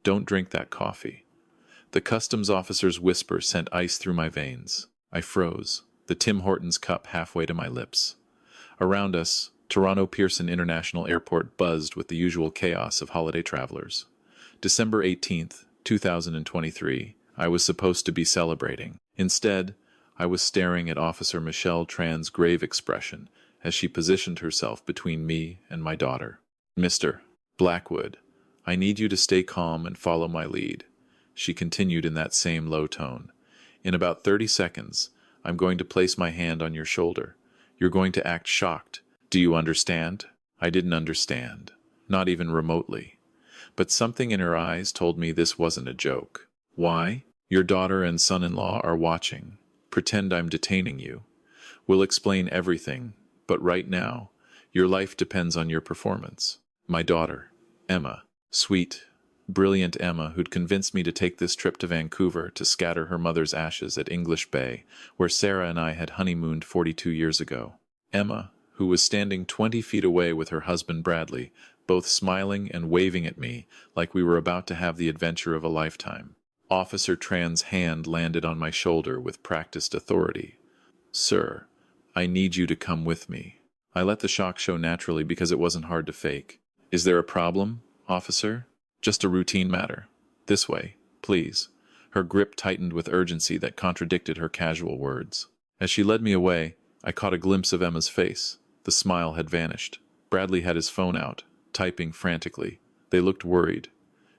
Don't drink that coffee. The customs officer's whisper sent ice through my veins. I froze, the Tim Hortons cup halfway to my lips. Around us, Toronto Pearson International Airport buzzed with the usual chaos of holiday travelers. December 18th, 2023, I was supposed to be celebrating. Instead, I was staring at Officer Michelle Tran's grave expression as she positioned herself between me and my daughter. Mr. Blackwood, I need you to stay calm and follow my lead, she continued in that same low tone. In about 30 seconds, I'm going to place my hand on your shoulder. You're going to act shocked. Do you understand? I didn't understand, not even remotely. But something in her eyes told me this wasn't a joke. Why? Your daughter and son-in-law are watching. Pretend I'm detaining you. We'll explain everything, but right now, your life depends on your performance. My daughter, Emma, sweet, brilliant Emma, who'd convinced me to take this trip to Vancouver to scatter her mother's ashes at English Bay, where Sarah and I had honeymooned 42 years ago. Emma, who was standing 20 feet away with her husband Bradley, both smiling and waving at me like we were about to have the adventure of a lifetime. Officer Tran's hand landed on my shoulder with practiced authority. Sir, I need you to come with me. I let the shock show naturally because it wasn't hard to fake. Is there a problem, officer? Just a routine matter. This way, please. Her grip tightened with urgency that contradicted her casual words. As she led me away, I caught a glimpse of Emma's face. The smile had vanished. Bradley had his phone out, typing frantically. They looked worried,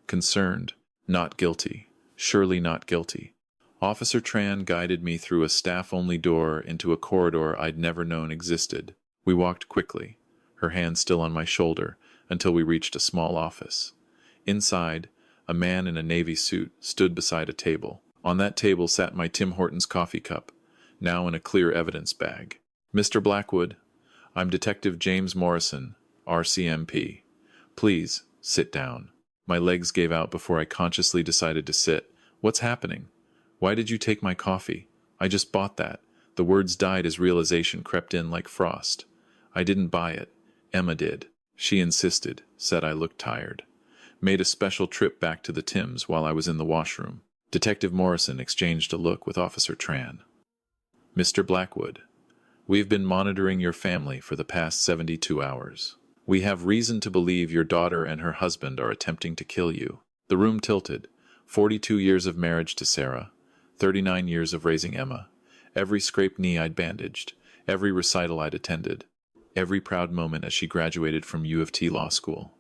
concerned, not guilty. Surely not guilty. Officer Tran guided me through a staff-only door into a corridor I'd never known existed. We walked quickly, her hand still on my shoulder, until we reached a small office. Inside, a man in a navy suit stood beside a table. On that table sat my Tim Hortons coffee cup, now in a clear evidence bag. Mr. Blackwood, I'm Detective James Morrison, RCMP. Please, sit down. My legs gave out before I consciously decided to sit. What's happening? Why did you take my coffee? I just bought that. The words died as realization crept in like frost. I didn't buy it. Emma did. She insisted, said I looked tired. Made a special trip back to the Tims while I was in the washroom. Detective Morrison exchanged a look with Officer Tran. Mr. Blackwood, we've been monitoring your family for the past 72 hours. We have reason to believe your daughter and her husband are attempting to kill you. The room tilted. 42 years of marriage to Sarah, 39 years of raising Emma, every scraped knee I'd bandaged, every recital I'd attended, every proud moment as she graduated from U of T Law School.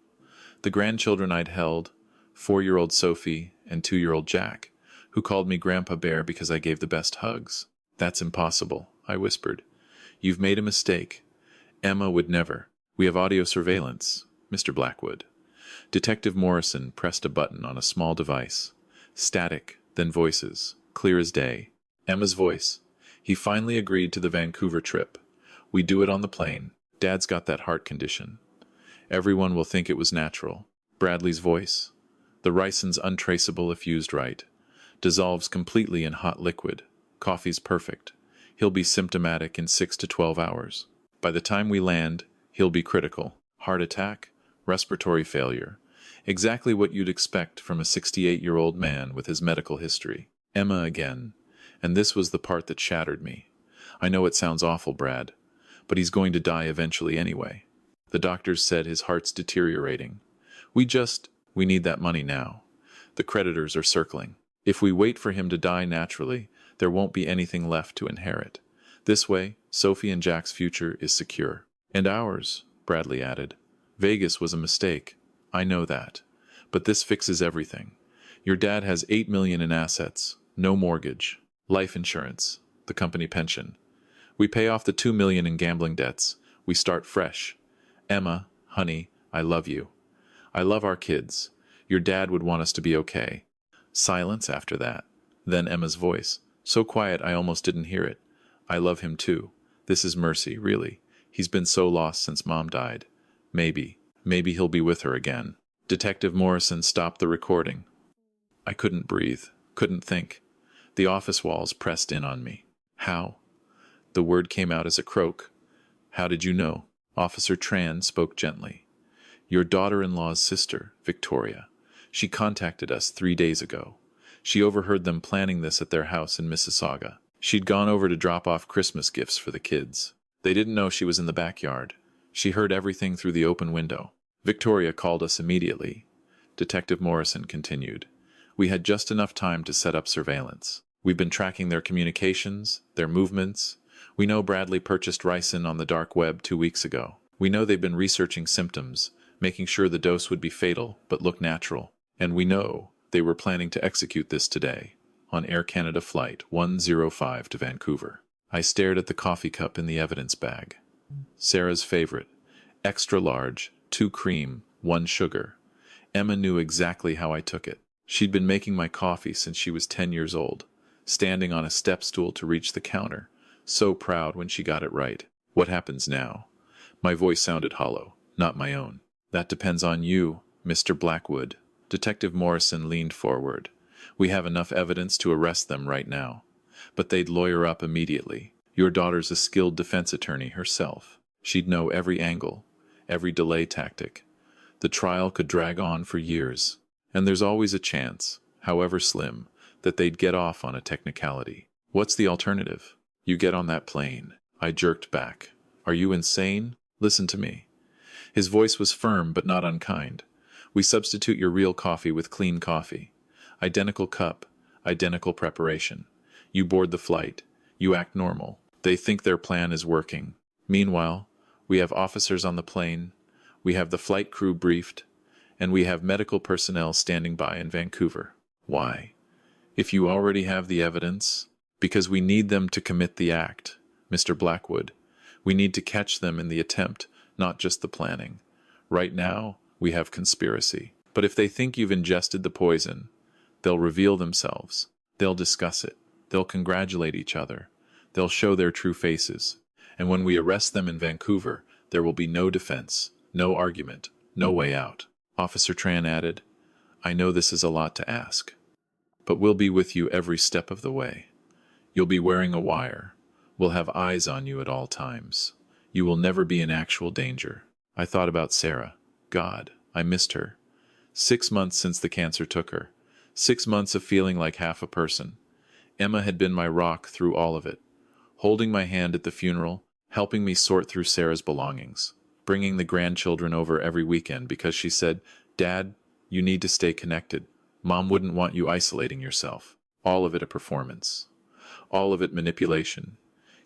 The grandchildren I'd held, 4-year-old Sophie and 2-year-old Jack, who called me Grandpa Bear because I gave the best hugs. That's impossible, I whispered. You've made a mistake. Emma would never. We have audio surveillance, Mr. Blackwood. Detective Morrison pressed a button on a small device. Static, then voices, clear as day. Emma's voice. He finally agreed to the Vancouver trip. We do it on the plane. Dad's got that heart condition. Everyone will think it was natural. Bradley's voice. The ricin's untraceable if used right. Dissolves completely in hot liquid. Coffee's perfect. He'll be symptomatic in 6 to 12 hours. By the time we land, he'll be critical. Heart attack, respiratory failure. Exactly what you'd expect from a 68-year-old man with his medical history. Emma again. And this was the part that shattered me. I know it sounds awful, Brad, but he's going to die eventually anyway. The doctors said his heart's deteriorating. We need that money now. The creditors are circling. If we wait for him to die naturally, there won't be anything left to inherit. This way, Sophie and Jack's future is secure. And ours, Bradley added. Vegas was a mistake. I know that. But this fixes everything. Your dad has $8 million in assets, no mortgage, life insurance, the company pension. We pay off the $2 million in gambling debts. We start fresh. Emma, honey, I love you. I love our kids. Your dad would want us to be okay. Silence after that. Then Emma's voice, so quiet I almost didn't hear it. I love him too. This is mercy, really. He's been so lost since Mom died. Maybe he'll be with her again. Detective Morrison stopped the recording. I couldn't breathe, couldn't think. The office walls pressed in on me. How? The word came out as a croak. How did you know? Officer Tran spoke gently. Your daughter-in-law's sister, Victoria. She contacted us 3 days ago. She overheard them planning this at their house in Mississauga. She'd gone over to drop off Christmas gifts for the kids. They didn't know she was in the backyard. She heard everything through the open window. Victoria called us immediately. Detective Morrison continued. We had just enough time to set up surveillance. We've been tracking their communications, their movements. We know Bradley purchased ricin on the dark web 2 weeks ago. We know they've been researching symptoms, making sure the dose would be fatal but look natural. And we know they were planning to execute this today, on Air Canada Flight 105 to Vancouver. I stared at the coffee cup in the evidence bag. Sarah's favorite, extra large, 2 cream, 1 sugar. Emma knew exactly how I took it. She'd been making my coffee since she was 10 years old, standing on a step stool to reach the counter, so proud when she got it right. What happens now? My voice sounded hollow, not my own. That depends on you, Mr. Blackwood. Detective Morrison leaned forward. We have enough evidence to arrest them right now. But they'd lawyer up immediately. Your daughter's a skilled defense attorney herself. She'd know every angle, every delay tactic. The trial could drag on for years. And there's always a chance, however slim, that they'd get off on a technicality. What's the alternative? You get on that plane. I jerked back. Are you insane? Listen to me. His voice was firm but not unkind. We substitute your real coffee with clean coffee. Identical cup, identical preparation. You board the flight. You act normal. They think their plan is working. Meanwhile, we have officers on the plane, we have the flight crew briefed, and we have medical personnel standing by in Vancouver. Why? If you already have the evidence, because we need them to commit the act, Mr. Blackwood. We need to catch them in the attempt, not just the planning. Right now, we have conspiracy. But if they think you've ingested the poison, they'll reveal themselves. They'll discuss it. They'll congratulate each other. They'll show their true faces. And when we arrest them in Vancouver, there will be no defense, no argument, no way out. Officer Tran added, I know this is a lot to ask, but we'll be with you every step of the way. You'll be wearing a wire. We'll have eyes on you at all times. You will never be in actual danger. I thought about Sarah. God, I missed her. 6 months since the cancer took her. 6 months of feeling like half a person. Emma had been my rock through all of it, holding my hand at the funeral, helping me sort through Sarah's belongings, bringing the grandchildren over every weekend because she said, Dad, you need to stay connected. Mom wouldn't want you isolating yourself. All of it a performance. All of it manipulation.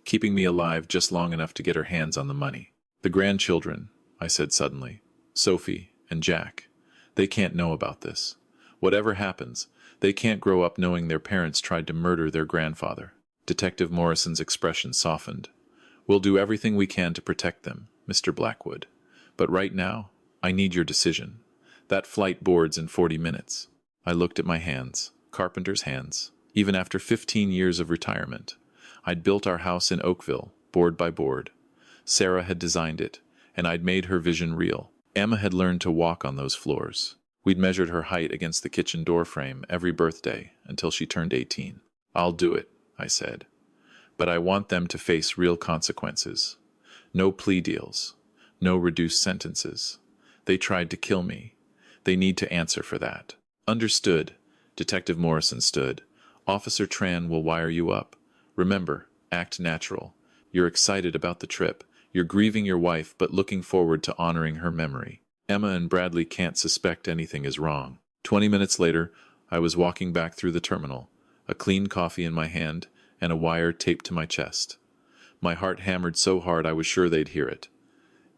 Keeping me alive just long enough to get her hands on the money. The grandchildren, I said suddenly, Sophie and Jack, they can't know about this. Whatever happens, they can't grow up knowing their parents tried to murder their grandfather. Detective Morrison's expression softened. We'll do everything we can to protect them, Mr. Blackwood. But right now, I need your decision. That flight boards in 40 minutes. I looked at my hands, carpenter's hands. Even after 15 years of retirement, I'd built our house in Oakville, board by board. Sarah had designed it, and I'd made her vision real. Emma had learned to walk on those floors. We'd measured her height against the kitchen door frame every birthday until she turned 18. I'll do it, I said. But I want them to face real consequences. No plea deals. No reduced sentences. They tried to kill me. They need to answer for that. Understood. Detective Morrison stood. Officer Tran will wire you up. Remember, act natural. You're excited about the trip. You're grieving your wife but looking forward to honoring her memory. Emma and Bradley can't suspect anything is wrong. 20 minutes later, I was walking back through the terminal, a clean coffee in my hand and a wire taped to my chest. My heart hammered so hard I was sure they'd hear it.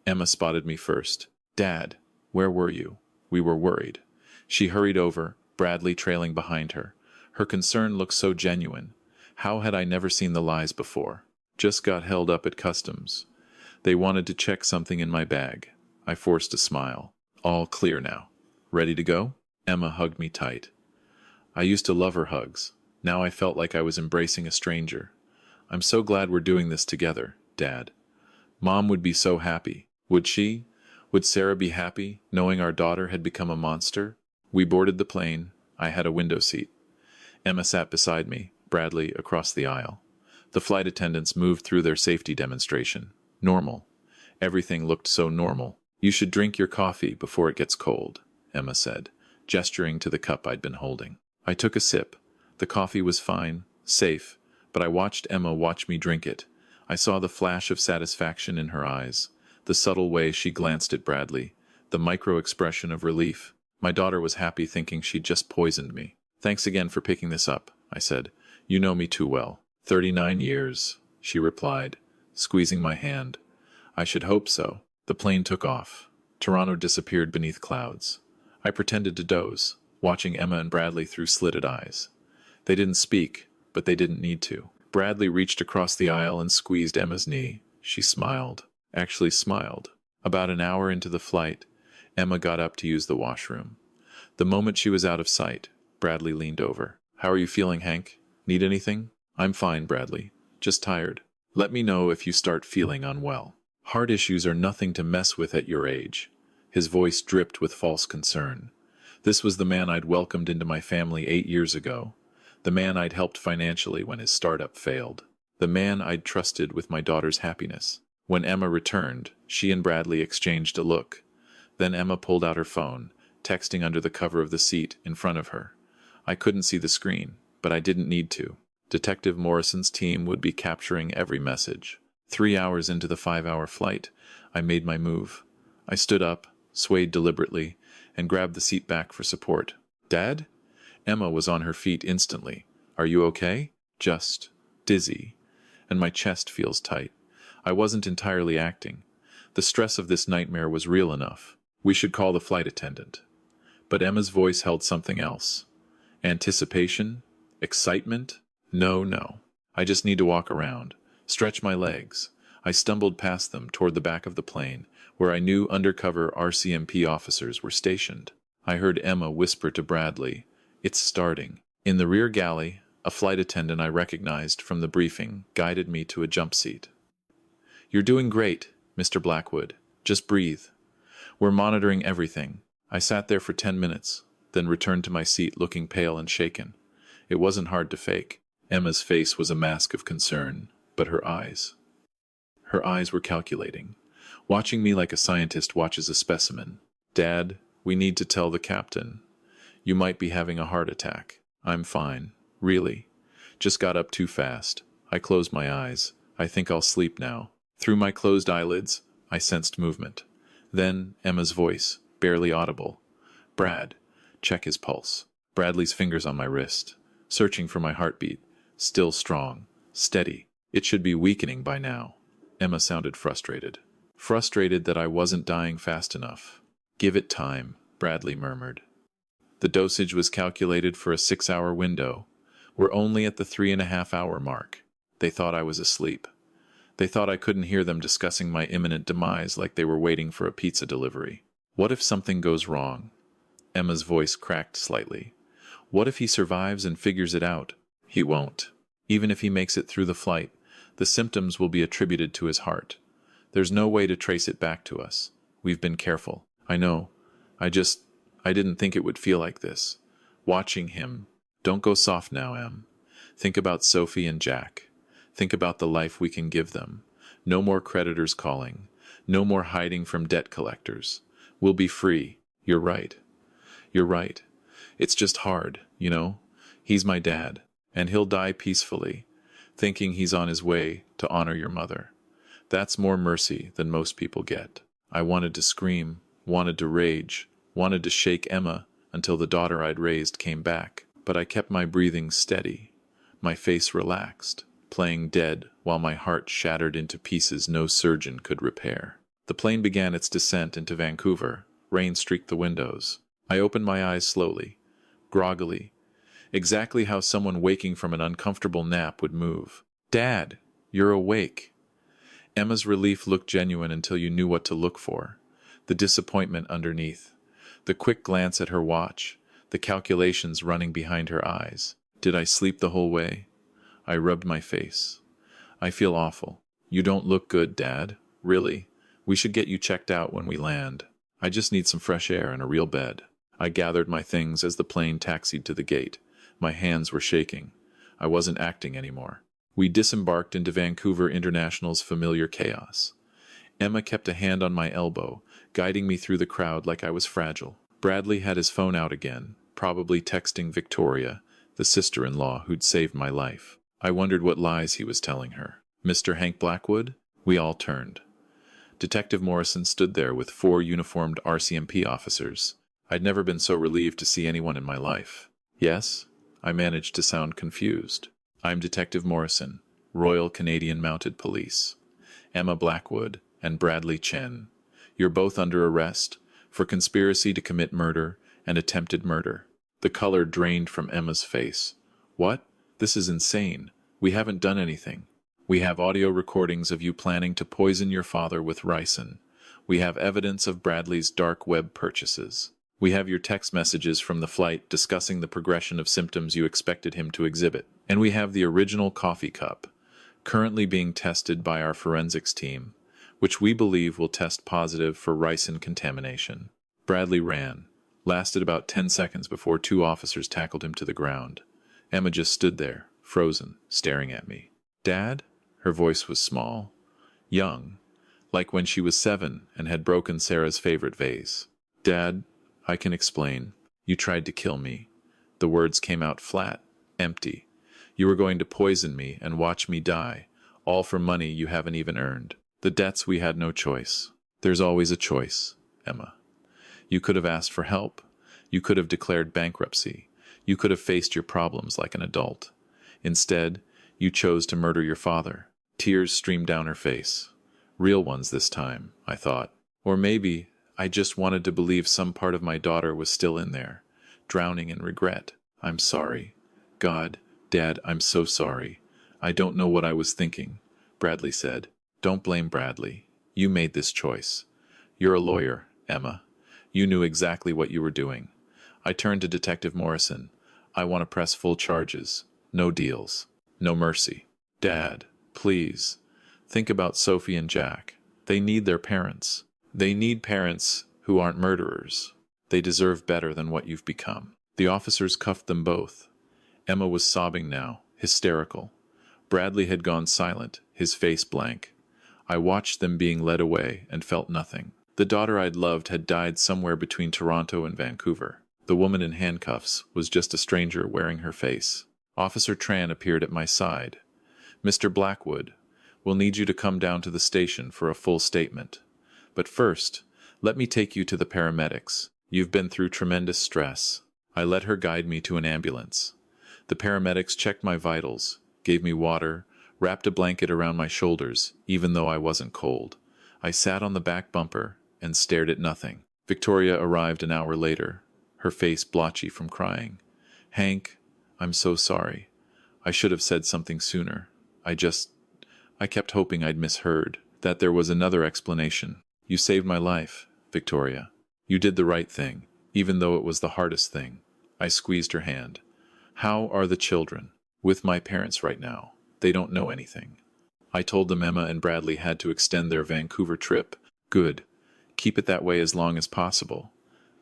Emma spotted me first. Dad, where were you? We were worried. She hurried over, Bradley trailing behind her. Her concern looked so genuine. How had I never seen the lies before? Just got held up at customs. They wanted to check something in my bag. I forced a smile. All clear now. Ready to go? Emma hugged me tight. I used to love her hugs. Now I felt like I was embracing a stranger. I'm so glad we're doing this together, Dad. Mom would be so happy. Would she? Would Sarah be happy, knowing our daughter had become a monster? We boarded the plane. I had a window seat. Emma sat beside me, Bradley across the aisle. The flight attendants moved through their safety demonstration. Normal. Everything looked so normal. You should drink your coffee before it gets cold, Emma said. gesturing to the cup I'd been holding. I took a sip. The coffee was fine, safe, but I watched Emma watch me drink it. I saw the flash of satisfaction in her eyes, the subtle way she glanced at Bradley, the micro-expression of relief. My daughter was happy thinking she'd just poisoned me. "Thanks again for picking this up," I said. "You know me too well." 39 years, she replied, squeezing my hand. "I should hope so." The plane took off. Toronto disappeared beneath clouds. I pretended to doze, watching Emma and Bradley through slitted eyes. They didn't speak, but they didn't need to. Bradley reached across the aisle and squeezed Emma's knee. She smiled. Actually smiled. About an hour into the flight, Emma got up to use the washroom. The moment she was out of sight, Bradley leaned over. "How are you feeling, Hank? Need anything?" "I'm fine, Bradley. Just tired. Let me know if you start feeling unwell. Heart issues are nothing to mess with at your age." His voice dripped with false concern. This was the man I'd welcomed into my family 8 years ago. The man I'd helped financially when his startup failed. The man I'd trusted with my daughter's happiness. When Emma returned, she and Bradley exchanged a look. Then Emma pulled out her phone, texting under the cover of the seat in front of her. I couldn't see the screen, but I didn't need to. Detective Morrison's team would be capturing every message. 3 hours into the 5-hour flight, I made my move. I stood up, swayed deliberately, and grabbed the seat back for support. "Dad?" Emma was on her feet instantly. "Are you okay?" "Just dizzy, and my chest feels tight." I wasn't entirely acting. The stress of this nightmare was real enough. "We should call the flight attendant." But Emma's voice held something else. Anticipation? Excitement? No. I just need to walk around. Stretch my legs. I stumbled past them toward the back of the plane, where I knew undercover RCMP officers were stationed. I heard Emma whisper to Bradley, "It's starting." In the rear galley, a flight attendant I recognized from the briefing guided me to a jump seat. "You're doing great, Mr. Blackwood. Just breathe. We're monitoring everything." I sat there for 10 minutes, then returned to my seat looking pale and shaken. It wasn't hard to fake. Emma's face was a mask of concern, but her eyes were calculating, watching me like a scientist watches a specimen. "Dad, we need to tell the captain. You might be having a heart attack." "I'm fine. Really. Just got up too fast." I closed my eyes. "I think I'll sleep now." Through my closed eyelids, I sensed movement. Then Emma's voice, barely audible. "Brad, check his pulse." Bradley's fingers on my wrist, searching for my heartbeat. Still strong, steady. It should be weakening by now. Emma sounded frustrated. Frustrated that I wasn't dying fast enough. "Give it time," Bradley murmured. The dosage was calculated for a 6-hour window. We're only at the 3.5-hour mark. They thought I was asleep. They thought I couldn't hear them discussing my imminent demise like they were waiting for a pizza delivery. What if something goes wrong? Emma's voice cracked slightly. What if he survives and figures it out? He won't. Even if he makes it through the flight, the symptoms will be attributed to his heart. There's no way to trace it back to us. We've been careful. I know. I didn't think it would feel like this. Watching him. Don't go soft now, Em. Think about Sophie and Jack. Think about the life we can give them. No more creditors calling. No more hiding from debt collectors. We'll be free. You're right. You're right. It's just hard, you know? He's my dad, and he'll die peacefully, thinking he's on his way to honor your mother. That's more mercy than most people get. I wanted to scream, wanted to rage, wanted to shake Emma until the daughter I'd raised came back, but I kept my breathing steady, my face relaxed, playing dead while my heart shattered into pieces no surgeon could repair. The plane began its descent into Vancouver. Rain streaked the windows. I opened my eyes slowly, groggily, exactly how someone waking from an uncomfortable nap would move. "Dad, you're awake." Emma's relief looked genuine until you knew what to look for. The disappointment underneath. The quick glance at her watch. The calculations running behind her eyes. Did I sleep the whole way? I rubbed my face. "I feel awful." "You don't look good, Dad. Really. We should get you checked out when we land. I just need some fresh air and a real bed." I gathered my things as the plane taxied to the gate. My hands were shaking. I wasn't acting anymore. We disembarked into Vancouver International's familiar chaos. Emma kept a hand on my elbow, guiding me through the crowd like I was fragile. Bradley had his phone out again, probably texting Victoria, the sister-in-law who'd saved my life. I wondered what lies he was telling her. Mr. Hank Blackwood? We all turned. Detective Morrison stood there with 4 uniformed RCMP officers. I'd never been so relieved to see anyone in my life. Yes? I managed to sound confused. I'm Detective Morrison, Royal Canadian Mounted Police. Emma Blackwood and Bradley Chen. You're both under arrest for conspiracy to commit murder and attempted murder. The color drained from Emma's face. What? This is insane. We haven't done anything. We have audio recordings of you planning to poison your father with ricin. We have evidence of Bradley's dark web purchases. We have your text messages from the flight discussing the progression of symptoms you expected him to exhibit. And we have the original coffee cup, currently being tested by our forensics team, which we believe will test positive for ricin contamination. Bradley ran, lasted about 10 seconds before 2 officers tackled him to the ground. Emma just stood there, frozen, staring at me. Dad? Her voice was small, young, like when she was 7 and had broken Sarah's favorite vase. Dad, I can explain. You tried to kill me. The words came out flat, empty. You were going to poison me and watch me die, all for money you haven't even earned. The debts we had no choice. There's always a choice, Emma. You could have asked for help. You could have declared bankruptcy. You could have faced your problems like an adult. Instead, you chose to murder your father. Tears streamed down her face. Real ones this time, I thought. Or maybe I just wanted to believe some part of my daughter was still in there, drowning in regret. I'm sorry. God, Dad, I'm so sorry. I don't know what I was thinking, Bradley said. Don't blame Bradley. You made this choice. You're a lawyer, Emma. You knew exactly what you were doing. I turned to Detective Morrison. I want to press full charges. No deals. No mercy. Dad, please. Think about Sophie and Jack. They need their parents. They need parents who aren't murderers. They deserve better than what you've become. The officers cuffed them both. Emma was sobbing now, hysterical. Bradley had gone silent, his face blank. I watched them being led away and felt nothing. The daughter I'd loved had died somewhere between Toronto and Vancouver. The woman in handcuffs was just a stranger wearing her face. Officer Tran appeared at my side. Mr. Blackwood, we'll need you to come down to the station for a full statement. But first, let me take you to the paramedics. You've been through tremendous stress. I let her guide me to an ambulance. The paramedics checked my vitals, gave me water, wrapped a blanket around my shoulders, even though I wasn't cold. I sat on the back bumper and stared at nothing. Victoria arrived an hour later, her face blotchy from crying. Hank, I'm so sorry. I should have said something sooner. I kept hoping I'd misheard, that there was another explanation. You saved my life, Victoria. You did the right thing, even though it was the hardest thing. I squeezed her hand. How are the children? With my parents right now. They don't know anything. I told them Emma and Bradley had to extend their Vancouver trip. Good. Keep it that way as long as possible.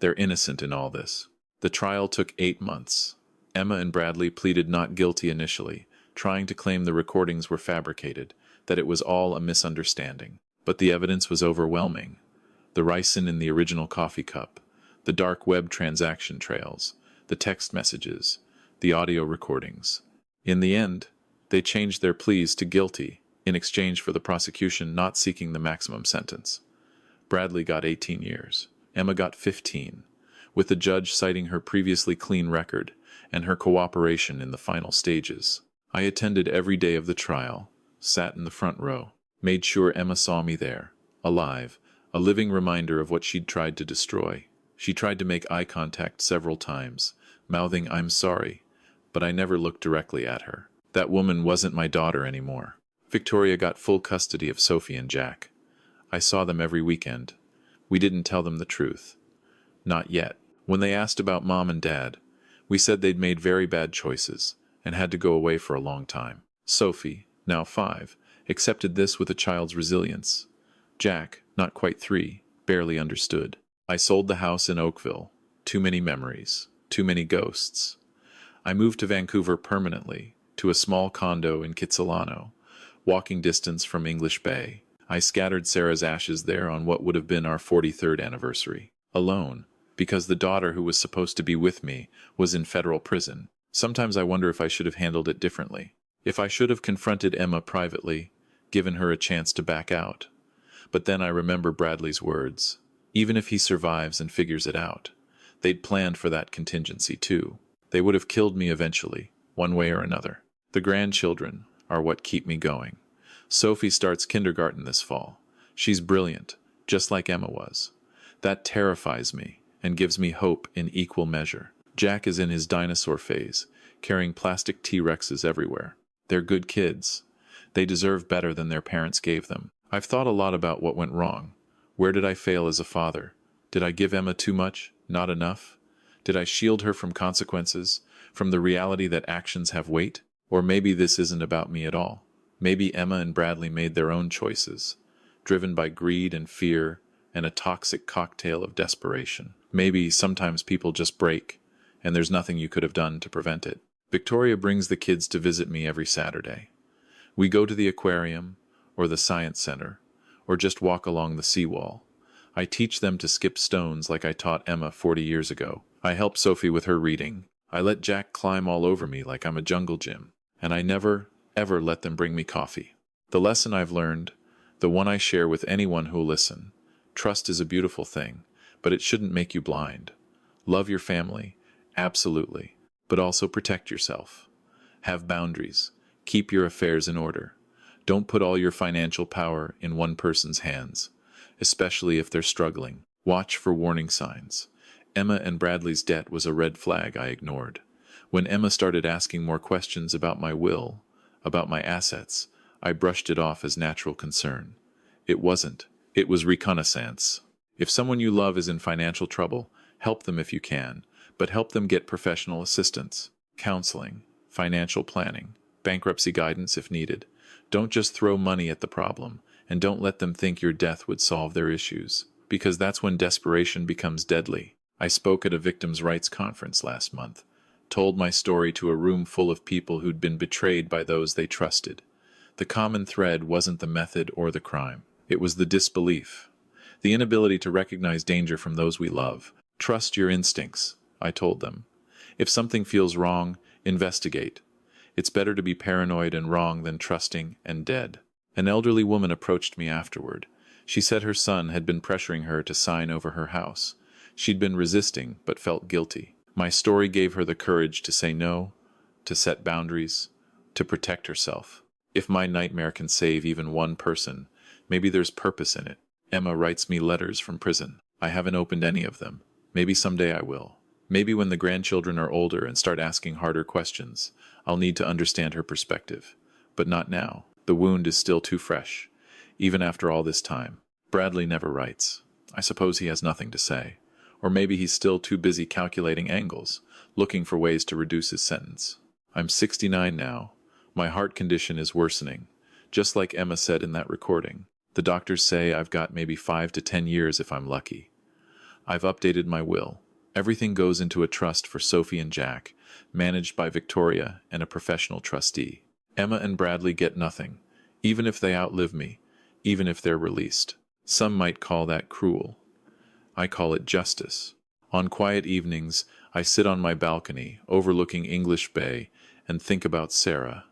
They're innocent in all this. The trial took 8 months. Emma and Bradley pleaded not guilty initially, trying to claim the recordings were fabricated, that it was all a misunderstanding. But the evidence was overwhelming. The ricin in the original coffee cup, the dark web transaction trails, the text messages, the audio recordings. In the end, they changed their pleas to guilty in exchange for the prosecution not seeking the maximum sentence. Bradley got 18 years. Emma got 15, with the judge citing her previously clean record and her cooperation in the final stages. I attended every day of the trial, sat in the front row, made sure Emma saw me there, alive, a living reminder of what she'd tried to destroy. She tried to make eye contact several times, mouthing I'm sorry, but I never looked directly at her. That woman wasn't my daughter anymore. Victoria got full custody of Sophie and Jack. I saw them every weekend. We didn't tell them the truth. Not yet. When they asked about Mom and Dad, we said they'd made very bad choices and had to go away for a long time. Sophie, now 5, accepted this with a child's resilience. Jack, not quite 3, barely understood. I sold the house in Oakville. Too many memories. Too many ghosts. I moved to Vancouver permanently, to a small condo in Kitsilano, walking distance from English Bay. I scattered Sarah's ashes there on what would have been our 43rd anniversary. Alone, because the daughter who was supposed to be with me was in federal prison. Sometimes I wonder if I should have handled it differently. If I should have confronted Emma privately, given her a chance to back out. But then I remember Bradley's words. Even if he survives and figures it out, they'd planned for that contingency too. They would have killed me eventually, one way or another. The grandchildren are what keep me going. Sophie starts kindergarten this fall. She's brilliant, just like Emma was. That terrifies me and gives me hope in equal measure. Jack is in his dinosaur phase, carrying plastic T-Rexes everywhere. They're good kids. They deserve better than their parents gave them. I've thought a lot about what went wrong. Where did I fail as a father? Did I give Emma too much? Not enough? Did I shield her from consequences, from the reality that actions have weight? Or maybe this isn't about me at all. Maybe Emma and Bradley made their own choices, driven by greed and fear and a toxic cocktail of desperation. Maybe sometimes people just break, and there's nothing you could have done to prevent it. Victoria brings the kids to visit me every Saturday. We go to the aquarium, or the science center, or just walk along the seawall. I teach them to skip stones like I taught Emma 40 years ago. I help Sophie with her reading. I let Jack climb all over me like I'm a jungle gym. And I never, ever let them bring me coffee. The lesson I've learned, the one I share with anyone who'll listen: trust is a beautiful thing, but it shouldn't make you blind. Love your family, absolutely, but also protect yourself. Have boundaries. Keep your affairs in order. Don't put all your financial power in one person's hands, especially if they're struggling. Watch for warning signs. Emma and Bradley's debt was a red flag I ignored. When Emma started asking more questions about my will, about my assets, I brushed it off as natural concern. It wasn't. It was reconnaissance. If someone you love is in financial trouble, help them if you can, but help them get professional assistance, counseling, financial planning, bankruptcy guidance if needed. Don't just throw money at the problem, and don't let them think your death would solve their issues, because that's when desperation becomes deadly. I spoke at a victims' rights conference last month, told my story to a room full of people who'd been betrayed by those they trusted. The common thread wasn't the method or the crime. It was the disbelief, the inability to recognize danger from those we love. Trust your instincts, I told them. If something feels wrong, investigate. It's better to be paranoid and wrong than trusting and dead. An elderly woman approached me afterward. She said her son had been pressuring her to sign over her house. She'd been resisting, but felt guilty. My story gave her the courage to say no, to set boundaries, to protect herself. If my nightmare can save even one person, maybe there's purpose in it. Emma writes me letters from prison. I haven't opened any of them. Maybe someday I will. Maybe when the grandchildren are older and start asking harder questions, I'll need to understand her perspective. But not now. The wound is still too fresh, even after all this time. Bradley never writes. I suppose he has nothing to say. Or maybe he's still too busy calculating angles, looking for ways to reduce his sentence. I'm 69 now. My heart condition is worsening, just like Emma said in that recording. The doctors say I've got maybe 5 to 10 years if I'm lucky. I've updated my will. Everything goes into a trust for Sophie and Jack, managed by Victoria and a professional trustee. Emma and Bradley get nothing, even if they outlive me, even if they're released. Some might call that cruel. I call it justice. On quiet evenings, I sit on my balcony, overlooking English Bay, and think about Sarah.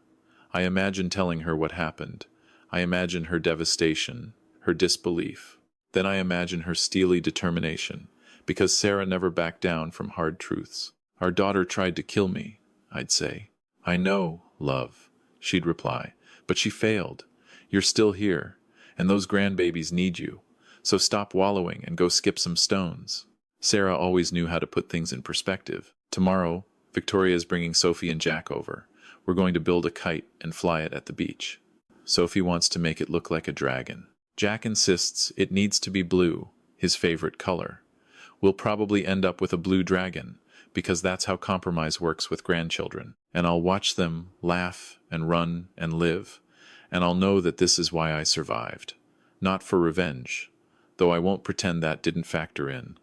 I imagine telling her what happened. I imagine her devastation, her disbelief. Then I imagine her steely determination, because Sarah never backed down from hard truths. Our daughter tried to kill me, I'd say. I know, love, she'd reply, but she failed. You're still here, and those grandbabies need you. So stop wallowing and go skip some stones. Sarah always knew how to put things in perspective. Tomorrow, Victoria's bringing Sophie and Jack over. We're going to build a kite and fly it at the beach. Sophie wants to make it look like a dragon. Jack insists it needs to be blue, his favorite color. We'll probably end up with a blue dragon, because that's how compromise works with grandchildren. And I'll watch them laugh and run and live, and I'll know that this is why I survived. Not for revenge, though I won't pretend that didn't factor in,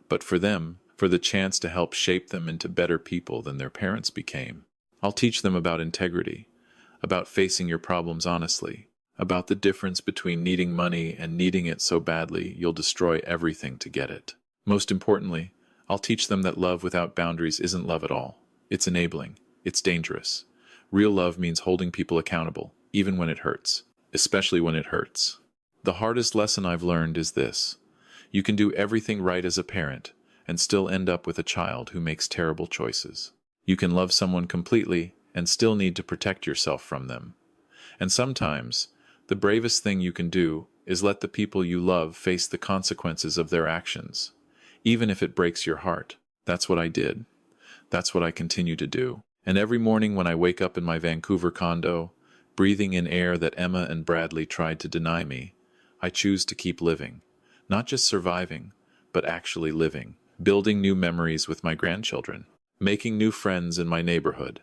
but for them, for the chance to help shape them into better people than their parents became. I'll teach them about integrity, about facing your problems honestly, about the difference between needing money and needing it so badly you'll destroy everything to get it. Most importantly, I'll teach them that love without boundaries isn't love at all. It's enabling. It's dangerous. Real love means holding people accountable, even when it hurts. Especially when it hurts. The hardest lesson I've learned is this. You can do everything right as a parent and still end up with a child who makes terrible choices. You can love someone completely and still need to protect yourself from them. And sometimes, the bravest thing you can do is let the people you love face the consequences of their actions, even if it breaks your heart. That's what I did. That's what I continue to do. And every morning when I wake up in my Vancouver condo, breathing in air that Emma and Bradley tried to deny me, I choose to keep living. Not just surviving, but actually living. Building new memories with my grandchildren. Making new friends in my neighborhood.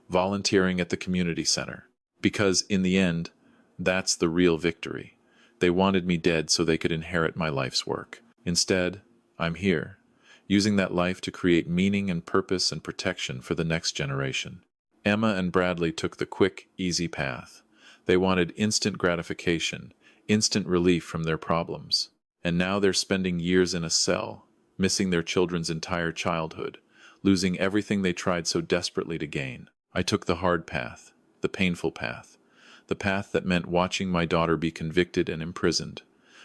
Volunteering at the community center. Because, in the end, that's the real victory. They wanted me dead so they could inherit my life's work. Instead, I'm here, using that life to create meaning and purpose and protection for the next generation. Emma and Bradley took the quick, easy path. They wanted instant gratification, instant relief from their problems. And now they're spending years in a cell, missing their children's entire childhood, losing everything they tried so desperately to gain. I took the hard path, the painful path, the path that meant watching my daughter be convicted and imprisoned.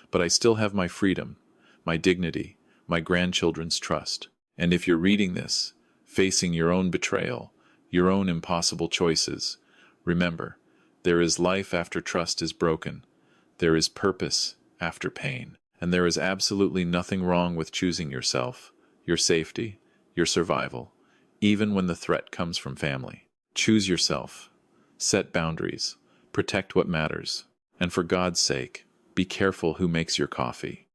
But I still have my freedom, my dignity, my grandchildren's trust. And if you're reading this, facing your own betrayal, your own impossible choices, remember, there is life after trust is broken. There is purpose after pain. And there is absolutely nothing wrong with choosing yourself, your safety, your survival, even when the threat comes from family. Choose yourself. Set boundaries. Protect what matters. And for God's sake, be careful who makes your coffee.